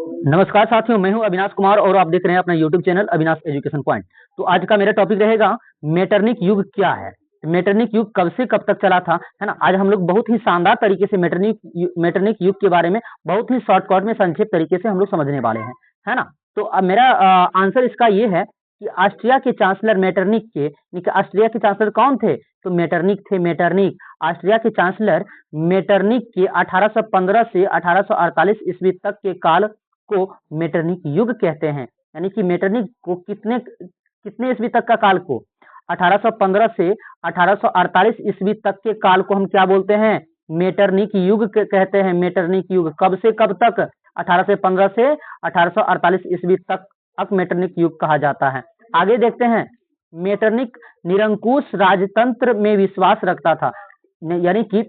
नमस्कार साथियों, मैं हूं अविनाश कुमार और आप देख रहे हैं अपना YouTube channel Avinash education point. तो आज का मेरा टॉपिक रहेगा मेटरनिक युग क्या है। मेटरनिक युग कब से कब तक चला था, है ना। आज हम लोग बहुत ही शानदार तरीके से मेटरनिक युग के बारे में बहुत ही शॉर्टकट में संक्षिप्त तरीके से हम लोग समझने वाले हैं, है ना। तो अब मेरा आंसर इसका ये है कि ऑस्ट्रिया के चांसलर ऑस्ट्रिया के चांसलर कौन थे? तो मेटरनिक थे। मेटरनिक ऑस्ट्रिया के चांसलर मेटरनिक के 1815 से 1848 ईस्वी तक के काल को मेटरनिक युग कहते हैं। यानी कि मेटरनिक को कितने कितने ईस्वी तक का काल को 1815 से 1848 ईस्वी तक के काल को हम क्या बोलते हैं? मेटरनिक युग कहते हैं। मेटरनिक युग कब से कब तक? 1815 से 1848 ईस्वी तक मेटरनिक युग कहा जाता है। आगे देखते हैं। मेटरनिक निरंकुश राजतंत्र में विश्वास रखता था। यानी कि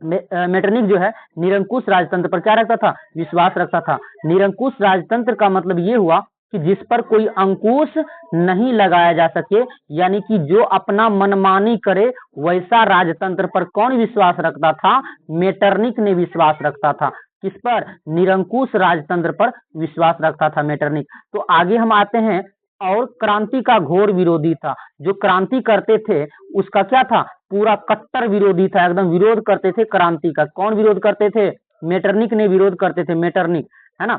मेटरनिक जो है निरंकुश राजतंत्र पर क्या रखता था? विश्वास रखता था। निरंकुश राजतंत्र का मतलब ये हुआ कि जिस पर कोई अंकुश नहीं लगाया जा सके, यानी कि जो अपना मनमानी करे, वैसा राजतंत्र पर कौन विश्वास रखता था? मेटरनिक ने विश्वास रखता था। किस पर? निरंकुश राजतंत्र पर विश्वास रखता था मेटरनिक। तो आगे हम आते हैं। और क्रांति का घोर विरोधी था। जो क्रांति करते थे उसका क्या था? पूरा कट्टर विरोधी था, एकदम विरोध करते थे क्रांति का। कौन विरोध करते थे? मेटरनिक ने विरोध करते थे। मेटरनिक, है ना।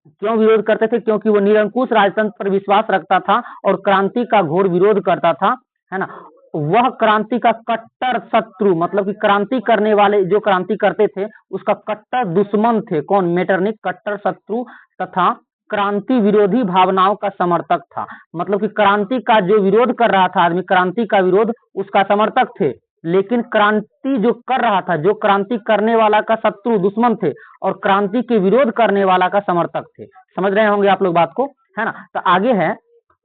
क्यों विरोध करते थे? क्योंकि वो निरंकुश राजतंत्र पर विश्वास रखता था और क्रांति का घोर विरोध करता था, है ना। वह क्रांति का कट्टर शत्रु, मतलब कि क्रांति करने वाले जो क्रांति करते थे उसका कट्टर दुश्मन थे। कौन? मेटरनिक कट्टर शत्रु तथा क्रांति विरोधी भावनाओं का समर्थक था। मतलब कि क्रांति का जो विरोध कर रहा था आदमी, क्रांति का विरोध उसका समर्थक थे, लेकिन क्रांति जो कर रहा था, जो क्रांति करने वाला का शत्रु दुश्मन थे और क्रांति के विरोध करने वाला का समर्थक थे। समझ रहे होंगे आप लोग बात को, है ना। तो आगे है,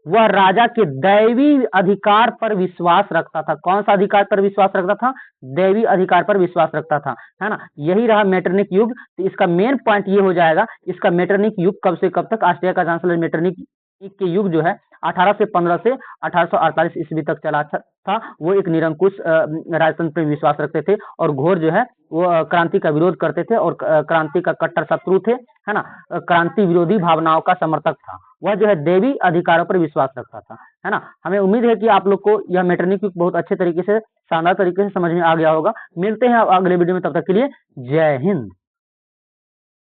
वह राजा के दैवी अधिकार पर विश्वास रखता था। कौन सा अधिकार पर विश्वास रखता था? दैवी अधिकार पर विश्वास रखता था, है ना। यही रहा मेटरनिक युग। तो इसका मेन पॉइंट ये हो जाएगा, इसका मेटरनिक युग कब से कब तक ऑस्ट्रिया का चांसलर मेटरनिक के युग जो है 1815 से 1848 ईस्वी तक चला था। वो एक निरंकुश राजतंत्र पर विश्वास रखते थे और घोर जो है वो क्रांति का विरोध करते थे और क्रांति का कट्टर शत्रु थे, है ना। क्रांति विरोधी भावनाओं का समर्थक था। वह जो है देवी अधिकारों पर विश्वास रखता था, है ना। हमें उम्मीद है कि आप लोग को यह मेटरनिक युग बहुत अच्छे तरीके से, शानदार तरीके से समझ में आ गया होगा। मिलते हैं अगले वीडियो में, तब तक के लिए जय हिंद।